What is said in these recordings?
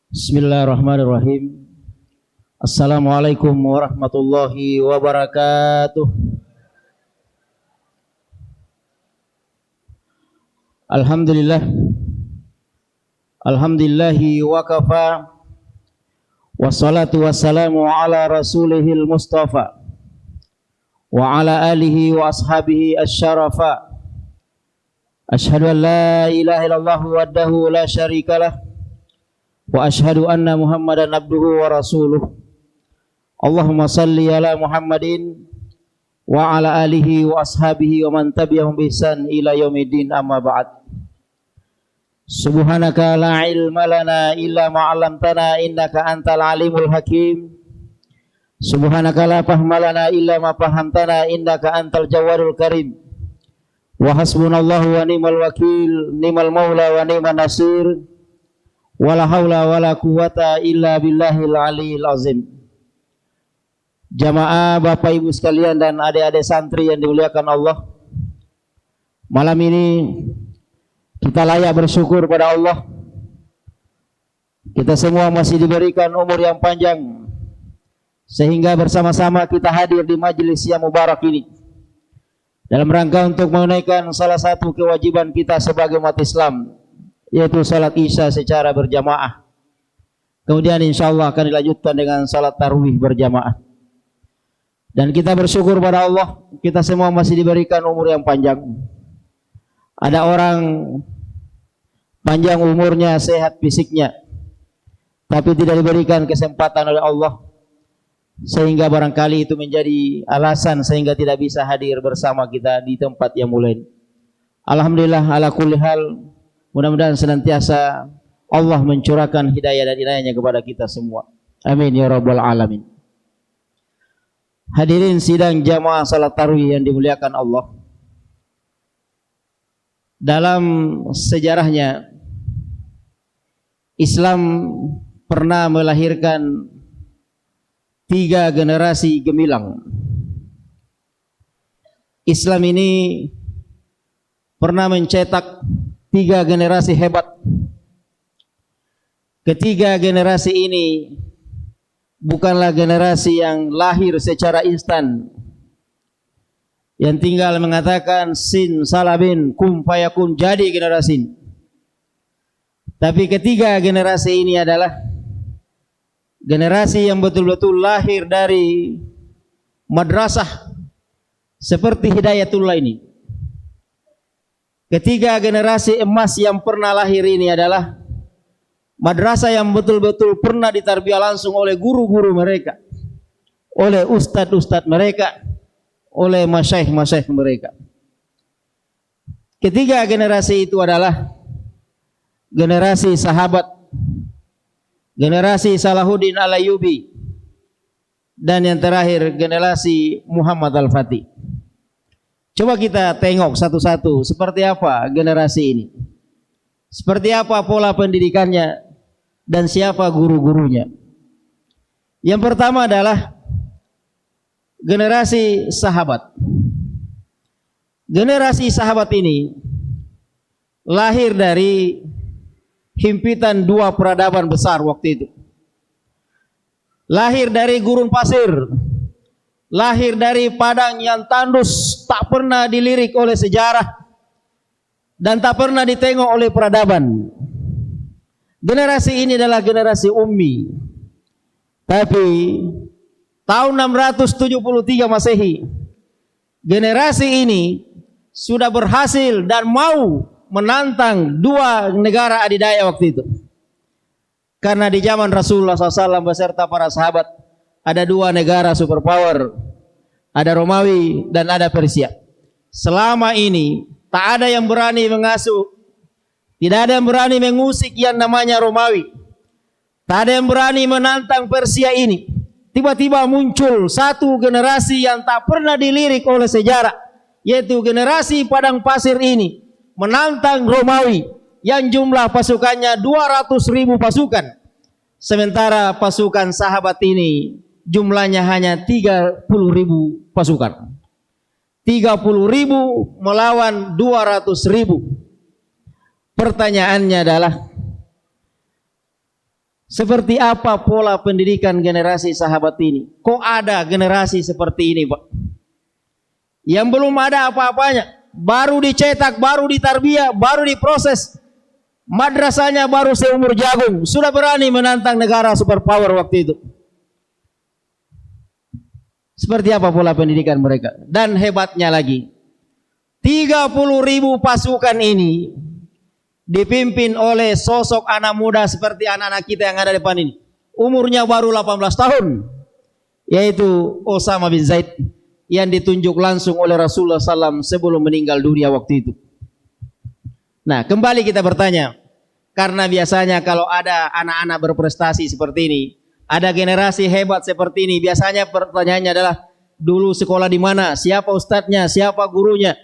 Bismillahirrahmanirrahim. Assalamualaikum warahmatullahi wabarakatuh. Alhamdulillahi wa kafa. Wassalatu wassalamu ala rasulihil mustafa wa ala alihi wa ashabihi asyarafa. Ashhadu an la ilaha illallah wahdahu la syarikalah wa ashhadu anna Muhammadan abduhu wa rasuluh. Allahumma salli ala Muhammadin wa ala alihi wa ashabihi wa man tabi'ahum bi ihsan ila yaumiddin, amma ba'd. Subhanaka la ilma lana illa ma 'allamtana innaka antal alimul hakim. Subhanaka la fahma lana illa ma fahamtana innaka antal jawadul karim. Wa hasbunallahu wa ni'mal wakil, ni'mal maula wa ni'man nasir. Wala haula wala quwata illa billahil aliyil azim. Jamaah Bapak Ibu sekalian dan adik-adik santri yang dimuliakan Allah, malam ini kita layak bersyukur pada Allah. Kita semua masih diberikan umur yang panjang sehingga bersama-sama kita hadir di majelis yang mubarak ini dalam rangka untuk menunaikan salah satu kewajiban kita sebagai umat Islam, yaitu salat isya secara berjamaah. Kemudian insyaallah akan dilanjutkan dengan salat tarawih berjamaah. Dan kita bersyukur pada Allah, kita semua masih diberikan umur yang panjang. Ada orang panjang umurnya, sehat fisiknya, tapi tidak diberikan kesempatan oleh Allah, sehingga barangkali itu menjadi alasan sehingga tidak bisa hadir bersama kita di tempat yang mulia. Alhamdulillah ala kulli hal, mudah-mudahan senantiasa Allah mencurahkan hidayah dan inayahnya kepada kita semua. Amin ya rabbal alamin. Hadirin sidang jamaah salat tarawih yang dimuliakan Allah. Dalam sejarahnya, Islam pernah melahirkan 3 generasi gemilang. Islam ini pernah mencetak 3 generasi hebat. Ketiga generasi ini bukanlah generasi yang lahir secara instan, yang tinggal mengatakan sin salabin kum fayakun jadi generasi. Tapi ketiga generasi ini adalah generasi yang betul-betul lahir dari madrasah seperti Hidayatullah ini. Ketiga generasi emas yang pernah lahir ini adalah madrasah yang betul-betul pernah ditarbiyah langsung oleh guru-guru mereka, oleh ustadz-ustadz mereka, oleh masyaikh-masyaikh mereka. Ketiga generasi itu adalah generasi sahabat, generasi Salahuddin Al-Ayyubi, dan yang terakhir generasi Muhammad Al-Fatih. Coba kita tengok satu-satu seperti apa generasi ini, seperti apa pola pendidikannya, dan siapa guru-gurunya. Yang pertama adalah generasi sahabat. Generasi sahabat ini lahir dari himpitan 2 peradaban besar waktu itu. Lahir dari gurun pasir, lahir dari padang yang tandus, tak pernah dilirik oleh sejarah dan tak pernah ditengok oleh peradaban. Generasi ini adalah generasi ummi. Tapi tahun 673 Masehi, generasi ini sudah berhasil dan mau menantang 2 negara adidaya waktu itu. Karena di zaman Rasulullah SAW beserta para sahabat ada 2 negara superpower, ada Romawi dan ada Persia. Selama ini tak ada yang berani mengasuh, tidak ada yang berani mengusik yang namanya Romawi. Tak ada yang berani menantang Persia ini. Tiba-tiba muncul satu generasi yang tak pernah dilirik oleh sejarah, yaitu generasi padang pasir ini menantang Romawi yang jumlah pasukannya 200.000 pasukan. Sementara pasukan sahabat ini jumlahnya hanya 30.000 pasukan. 30.000 melawan 200.000. Pertanyaannya adalah, seperti apa pola pendidikan generasi sahabat ini? Kok ada generasi seperti ini, Pak? Yang belum ada apa-apanya, baru dicetak, baru ditarbiyah, baru diproses, madrasahnya baru seumur jagung, sudah berani menantang negara superpower waktu itu. Seperti apa pola pendidikan mereka? Dan hebatnya lagi, 30.000 pasukan ini dipimpin oleh sosok anak muda seperti anak-anak kita yang ada di depan ini. Umurnya baru 18 tahun, yaitu Osama bin Zaid, yang ditunjuk langsung oleh Rasulullah SAW sebelum meninggal dunia waktu itu. Nah, kembali kita bertanya, karena biasanya kalau ada anak-anak berprestasi seperti ini, ada generasi hebat seperti ini, biasanya pertanyaannya adalah, dulu sekolah di mana, siapa ustadznya, siapa gurunya.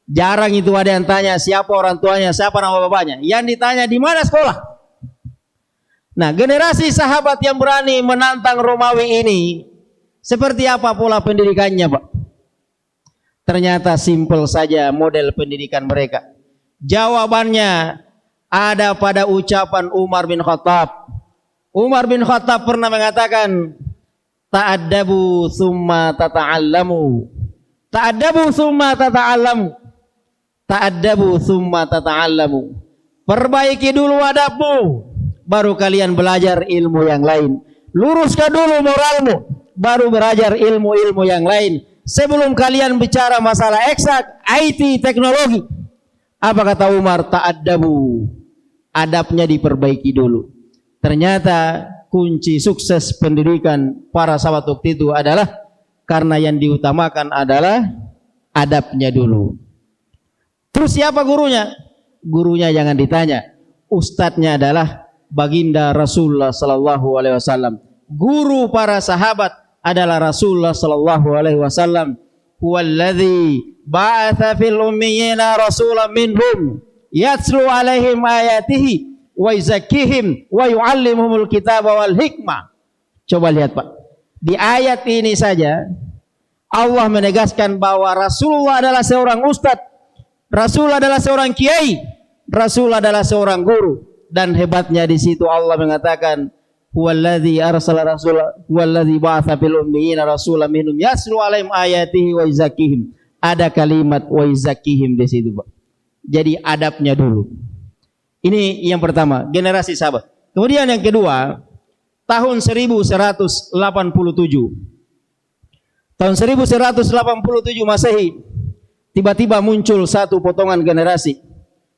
Jarang itu ada yang tanya siapa orang tuanya, siapa nama bapaknya. Yang ditanya di mana sekolah. Nah, generasi sahabat yang berani menantang Romawi ini, seperti apa pola pendidikannya, Pak? Ternyata simpel saja model pendidikan mereka. Jawabannya ada pada ucapan Umar bin Khattab. Umar bin Khattab pernah mengatakan, ta'addabu thumma tata'allamu. Ta'addabu thumma tata'allamu. Ta'addabu thumma tata'allamu. Perbaiki dulu adabmu, baru kalian belajar ilmu yang lain. Luruskan dulu moralmu, baru belajar ilmu-ilmu yang lain. Sebelum kalian bicara masalah eksak, IT, teknologi. Apa kata Umar? Ta'addabu. Adabnya diperbaiki dulu. Ternyata kunci sukses pendidikan para sahabat waktu itu adalah karena yang diutamakan adalah adabnya dulu. Terus siapa gurunya? Gurunya jangan ditanya. Ustadznya adalah baginda Rasulullah sallallahu alaihi wasallam. Guru para sahabat adalah Rasulullah sallallahu alaihi wasallam. Huwallazi ba'atsa fil ummiyina rasulan minhum yatslu alaihim ayatihi wa yuzakkihim wa yu'allimuhumul kitaba wal hikmah. Coba lihat, Pak. Di ayat ini saja Allah menegaskan bahwa Rasulullah adalah seorang ustadz, Rasul adalah seorang kiai, Rasul adalah seorang guru. Dan hebatnya di situ Allah mengatakan, huwallazi arsala rasulah huwallazi ba'atsa fil ummiyina rasulan minhum yatlu 'alaihim ayatihi wa yuzakkihim. Ada kalimat wa yuzakkihim di situ, Pak. Jadi adabnya dulu. Ini yang pertama, generasi sahabat. Kemudian yang kedua, tahun 1187. Tahun 1187 Masehi, tiba-tiba muncul satu potongan generasi,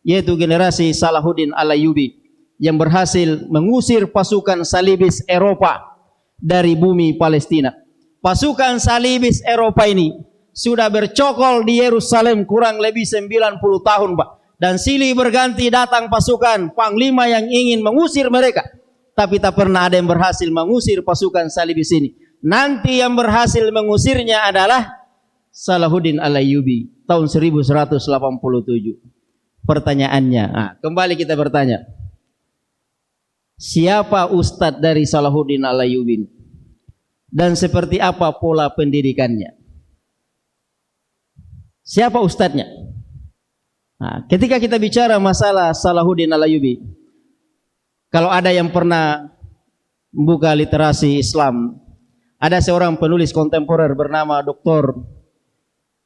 yaitu generasi Salahuddin Al-Ayyubi, yang berhasil mengusir pasukan salibis Eropa dari bumi Palestina. Pasukan salibis Eropa ini sudah bercokol di Yerusalem kurang lebih 90 tahun, Pak. Dan silih berganti datang pasukan panglima yang ingin mengusir mereka, tapi tak pernah ada yang berhasil mengusir pasukan salibis ini. Nanti yang berhasil mengusirnya adalah Salahuddin Al-Ayyubi tahun 1187. Pertanyaannya, kembali kita bertanya, siapa ustadz dari Salahuddin Al-Ayyubi dan seperti apa pola pendidikannya? Siapa ustadznya? Ketika kita bicara masalah Salahuddin Al-Ayyubi, kalau ada yang pernah membuka literasi Islam, ada seorang penulis kontemporer bernama Dr.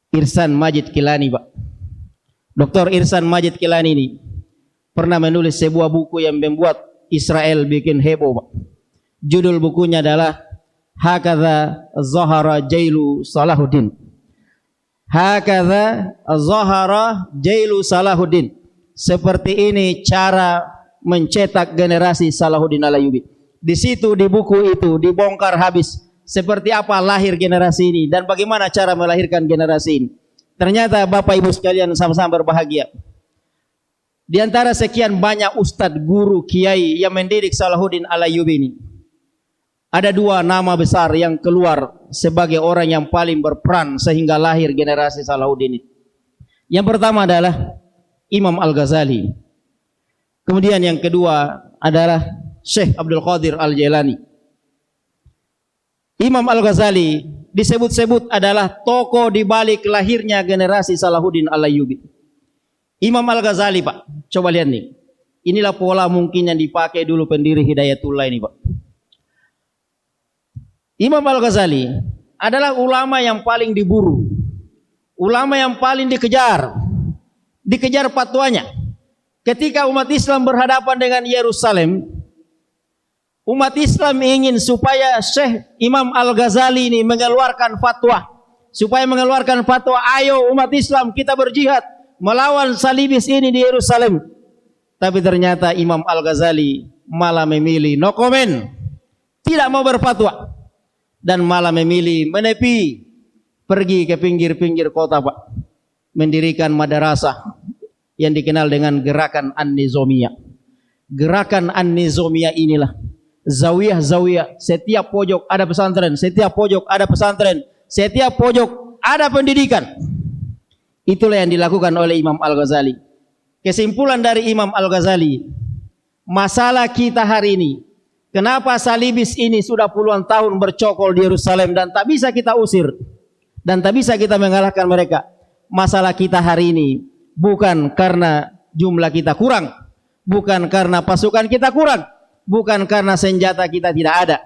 Ihsan Majid Kilani, Pak. Dr. Ihsan Majid Kilani ini pernah menulis sebuah buku yang membuat Israel bikin heboh, Pak. Judul bukunya adalah Hakadha Zahara Jailu Salahuddin. Hakadha Zahara Jailu Salahuddin. Seperti ini cara mencetak generasi Salahuddin Al-Ayyubi. Di situ, di buku itu dibongkar habis seperti apa lahir generasi ini dan bagaimana cara melahirkan generasi ini. Ternyata Bapak Ibu sekalian sama-sama berbahagia. Di antara sekian banyak ustadz, guru, kiai yang mendidik Salahuddin Al-Ayyubi ini, ada dua nama besar yang keluar sebagai orang yang paling berperan sehingga lahir generasi Salahuddin ini. Yang pertama adalah Imam Al-Ghazali. Kemudian yang kedua adalah Syekh Abdul Qadir Al-Jailani. Imam Al-Ghazali disebut-sebut adalah tokoh di balik lahirnya generasi Salahuddin Al-Ayyubi. Imam Al-Ghazali, Pak, coba lihat nih. Inilah pola mungkin yang dipakai dulu pendiri Hidayatullah ini, Pak. Imam Al-Ghazali adalah ulama yang paling diburu, ulama yang paling dikejar fatwanya. Ketika umat Islam berhadapan dengan Yerusalem, umat Islam ingin supaya Syekh Imam Al-Ghazali ini mengeluarkan fatwa. Supaya mengeluarkan fatwa, ayo umat Islam kita berjihad melawan salibis ini di Yerusalem. Tapi ternyata Imam Al-Ghazali malah memilih no comment, tidak mau berfatwa, dan malah memilih menepi, pergi ke pinggir-pinggir kota, Pak, mendirikan madrasah yang dikenal dengan gerakan An-Nizamiyah. Gerakan An-Nizamiyah inilah zawiyah-zawiyah, setiap pojok ada pesantren, setiap pojok ada pesantren, setiap pojok ada pendidikan. Itulah yang dilakukan oleh Imam Al-Ghazali. Kesimpulan dari Imam Al-Ghazali, masalah kita hari ini, kenapa salibis ini sudah puluhan tahun bercokol di Yerusalem dan tak bisa kita usir, dan tak bisa kita mengalahkan mereka. Masalah kita hari ini bukan karena jumlah kita kurang, bukan karena pasukan kita kurang, bukan karena senjata kita tidak ada.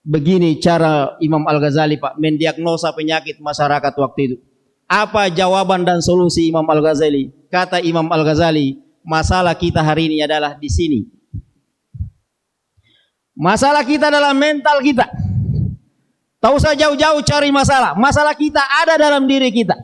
Begini cara Imam Al-Ghazali, Pak, mendiagnosa penyakit masyarakat waktu itu. Apa jawaban dan solusi Imam Al-Ghazali? Kata Imam Al-Ghazali, masalah kita hari ini adalah di sini. Masalah kita adalah mental kita. Tak usah jauh-jauh cari masalah. Masalah kita ada dalam diri kita.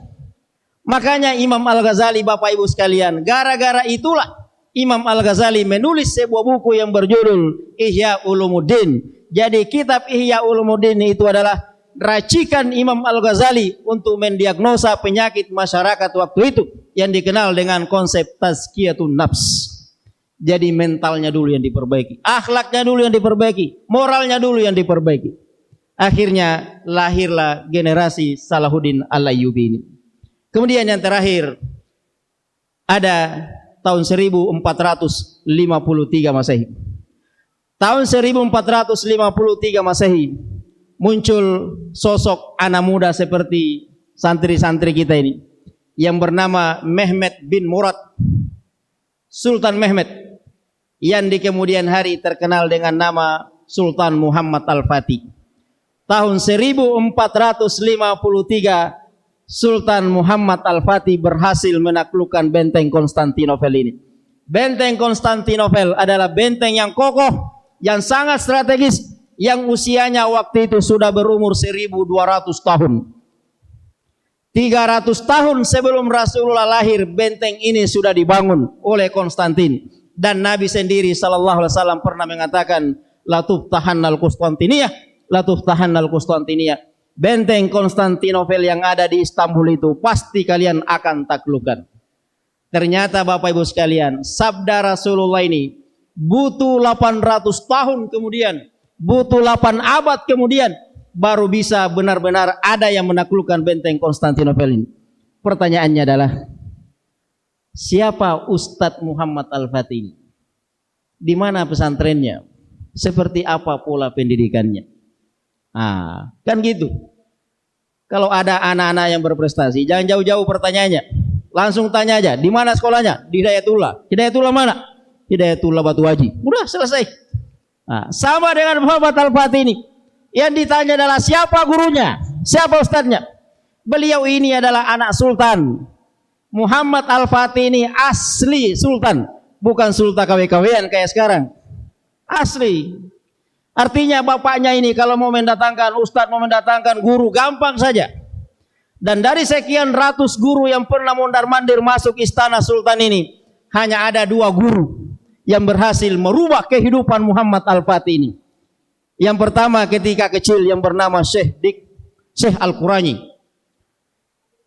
Makanya Imam Al-Ghazali, Bapak Ibu sekalian, gara-gara itulah Imam Al-Ghazali menulis sebuah buku yang berjudul Ihya Ulumuddin. Jadi kitab Ihya Ulumuddin itu adalah racikan Imam Al-Ghazali untuk mendiagnosa penyakit masyarakat waktu itu yang dikenal dengan konsep tazkiyatun nafs. Jadi mentalnya dulu yang diperbaiki, akhlaknya dulu yang diperbaiki, moralnya dulu yang diperbaiki. Akhirnya lahirlah generasi Salahuddin Al-Ayyubi ini. Kemudian yang terakhir ada tahun 1453 Masehi. Tahun 1453 Masehi muncul sosok anak muda seperti santri-santri kita ini yang bernama Mehmet bin Murad, Sultan Mehmet, yang di kemudian hari terkenal dengan nama Sultan Muhammad Al-Fatih. Tahun 1453 Sultan Muhammad Al-Fatih berhasil menaklukkan benteng Konstantinopel ini. Benteng Konstantinopel adalah benteng yang kokoh, yang sangat strategis, yang usianya waktu itu sudah berumur 1200 tahun. 300 tahun sebelum Rasulullah lahir, benteng ini sudah dibangun oleh Konstantin. Dan Nabi sendiri sallallahu alaihi wasallam pernah mengatakan, la tuftahannal Konstantiniyah, la tuftahannal Konstantiniyah. Benteng Konstantinopel yang ada di Istanbul itu pasti kalian akan taklukkan. Ternyata Bapak Ibu sekalian, sabda Rasulullah ini butuh 800 tahun kemudian, butuh 8 abad kemudian baru bisa benar-benar ada yang menaklukkan benteng Konstantinopel ini. Pertanyaannya adalah, siapa Ustadz Muhammad Al-Fatih ini? Di mana pesantrennya? Seperti apa pola pendidikannya? Kan gitu. Kalau ada anak-anak yang berprestasi, jangan jauh-jauh pertanyaannya. Langsung tanya aja, di mana sekolahnya? Di Hidayatullah. Hidayatullah mana? Hidayatullah Batu Haji. Udah selesai. Sama dengan Muhammad Al-Fatih ini. Yang ditanya adalah siapa gurunya? Siapa ustadznya? Beliau ini adalah anak sultan. Muhammad Al-Fatih ini asli sultan, bukan sultan KW-KWan kayak sekarang. Asli. Artinya bapaknya ini kalau mau mendatangkan ustadz, mau mendatangkan guru, gampang saja. Dan dari sekian ratus guru yang pernah mondar-mandir masuk istana sultan ini, hanya ada 2 guru yang berhasil merubah kehidupan Muhammad Al-Fatih ini. Yang pertama ketika kecil yang bernama Syekh Al-Qurani.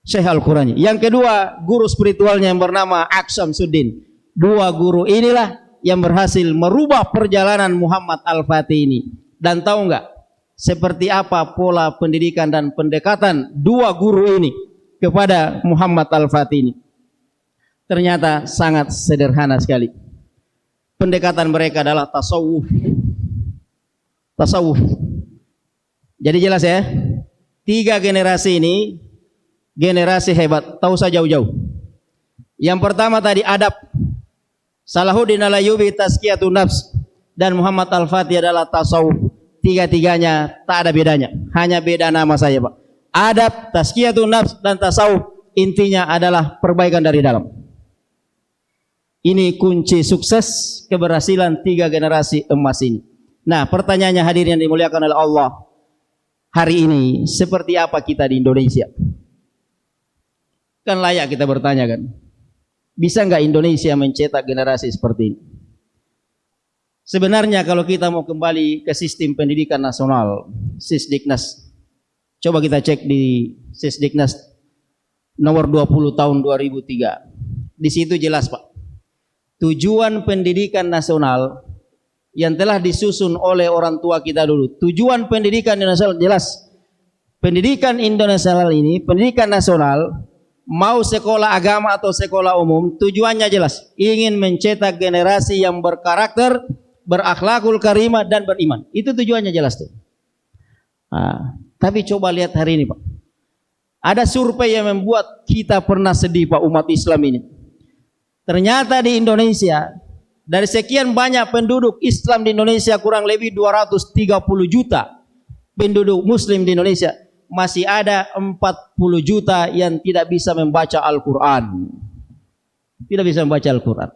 Syekh Al-Qurani. Yang kedua guru spiritualnya yang bernama Aksamsuddin. 2 guru inilah yang berhasil merubah perjalanan Muhammad Al-Fatih ini. Dan tahu enggak seperti apa pola pendidikan dan pendekatan 2 guru ini kepada Muhammad Al-Fatih ini? Ternyata sangat sederhana sekali. Pendekatan mereka adalah tasawuf. Tasawuf. Jadi jelas ya, 3 generasi ini generasi hebat, tahu saja jauh-jauh. Yang pertama tadi adab. Salahuddin Al-Ayyubi tazkiyatun nafs dan Muhammad Al-Fatih adalah tasawuf. 3-tiganya tak ada bedanya, hanya beda nama saja, Pak. Adab, tazkiyatun nafs dan tasawuf intinya adalah perbaikan dari dalam. Ini kunci sukses keberhasilan 3 generasi emas ini. Nah, pertanyaannya hadirin yang dimuliakan oleh Allah, hari ini seperti apa kita di Indonesia? Kan layak kita bertanya kan, bisa nggak Indonesia mencetak generasi seperti ini? Sebenarnya kalau kita mau kembali ke sistem pendidikan nasional, Sisdiknas, coba kita cek di Sisdiknas nomor 20 tahun 2003. Di situ jelas, Pak. Tujuan pendidikan nasional yang telah disusun oleh orang tua kita dulu. Tujuan pendidikan nasional jelas. Pendidikan internasional ini, pendidikan nasional, mau sekolah agama atau sekolah umum, tujuannya jelas. Ingin mencetak generasi yang berkarakter, berakhlakul karimah dan beriman. Itu tujuannya jelas tuh. Tapi coba lihat hari ini, Pak. Ada survei yang membuat kita pernah sedih, Pak, umat Islam ini. Ternyata di Indonesia, dari sekian banyak penduduk Islam di Indonesia, kurang lebih 230 juta penduduk Muslim di Indonesia, masih ada 40 juta yang tidak bisa membaca Al-Quran. Tidak bisa membaca Al-Quran.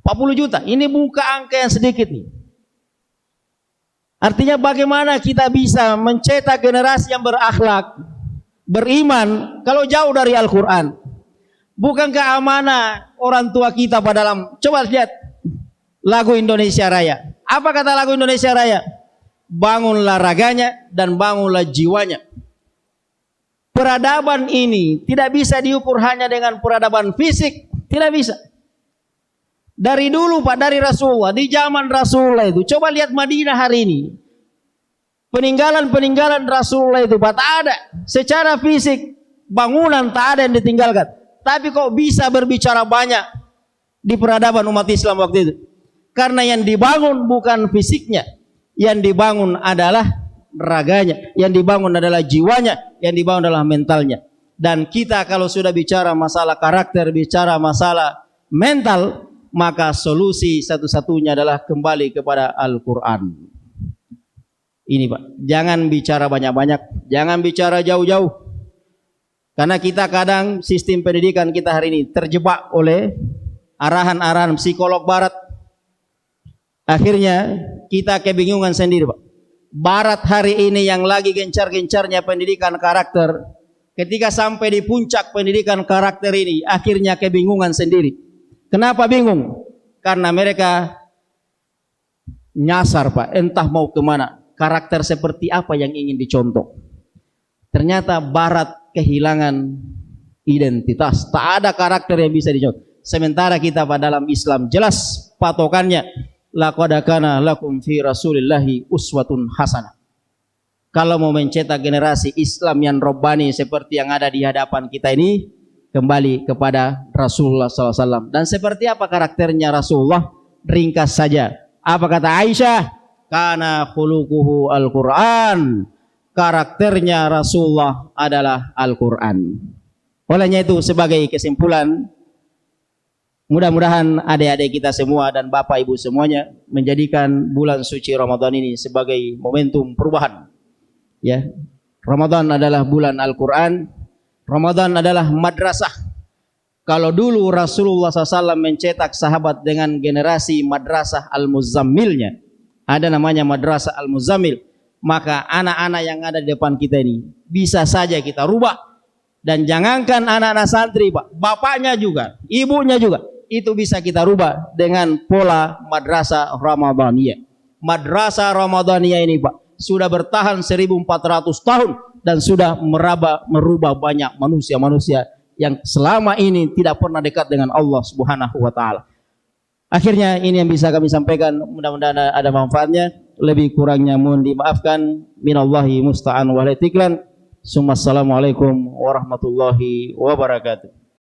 40 juta, ini bukan angka yang sedikit nih. Artinya bagaimana kita bisa mencetak generasi yang berakhlak, beriman, kalau jauh dari Al-Quran? Bukankah amanah orang tua kita pada dalam, coba lihat lagu Indonesia Raya. Apa kata lagu Indonesia Raya? Bangunlah raganya dan bangunlah jiwanya. Peradaban ini tidak bisa diukur hanya dengan peradaban fisik, tidak bisa. Dari dulu, Pak, dari Rasulullah, di zaman Rasulullah itu, coba lihat Madinah hari ini. Peninggalan-peninggalan Rasulullah itu, Pak, tak ada. Secara fisik, bangunan tak ada yang ditinggalkan. Tapi kok bisa berbicara banyak di peradaban umat Islam waktu itu? Karena yang dibangun bukan fisiknya, yang dibangun adalah raganya, yang dibangun adalah jiwanya, yang dibangun adalah mentalnya. Dan kita kalau sudah bicara masalah karakter, bicara masalah mental, maka solusi satu-satunya adalah kembali kepada Al-Quran. Ini, Pak, jangan bicara banyak-banyak, jangan bicara jauh-jauh. Karena kita kadang sistem pendidikan kita hari ini terjebak oleh arahan-arahan psikolog barat. Akhirnya kita kebingungan sendiri, Pak. Barat hari ini yang lagi gencar-gencarnya pendidikan karakter, ketika sampai di puncak pendidikan karakter ini, akhirnya kebingungan sendiri. Kenapa bingung? Karena mereka nyasar, Pak, entah mau kemana, karakter seperti apa yang ingin dicontoh. Ternyata Barat kehilangan identitas, tak ada karakter yang bisa dicontoh. Sementara kita pada dalam Islam jelas patokannya, laqad kana lakum fi Rasulillahi uswatun hasanah. Kalau mau mencetak generasi Islam yang robbani seperti yang ada di hadapan kita ini, kembali kepada Rasulullah SAW. Dan seperti apa karakternya Rasulullah? Ringkas saja. Apa kata Aisyah? Kana khuluquhu Al-Quran. Karakternya Rasulullah adalah Al-Quran. Olehnya itu, sebagai kesimpulan, mudah-mudahan adik-adik kita semua dan bapak ibu semuanya menjadikan bulan suci Ramadan ini sebagai momentum perubahan. Ya, Ramadan adalah bulan Al-Quran. Ramadan adalah madrasah. Kalau dulu Rasulullah SAW mencetak sahabat dengan generasi madrasah Al-Muzammilnya, ada namanya madrasah Al-Muzammil, maka anak-anak yang ada di depan kita ini bisa saja kita rubah. Dan jangankan anak-anak santri, Pak, bapaknya juga, ibunya juga, itu bisa kita rubah dengan pola madrasah Ramadaniyah. Madrasah Ramadaniyah ini, Pak, sudah bertahan 1400 tahun dan sudah merubah banyak manusia-manusia yang selama ini tidak pernah dekat dengan Allah Subhanahu wa taala. Akhirnya ini yang bisa kami sampaikan, mudah-mudahan ada manfaatnya. Lebih kurangnya mohon dimaafkan. Minallahi musta'an wa la tiklan. Assalamualaikum warahmatullahi wabarakatuh.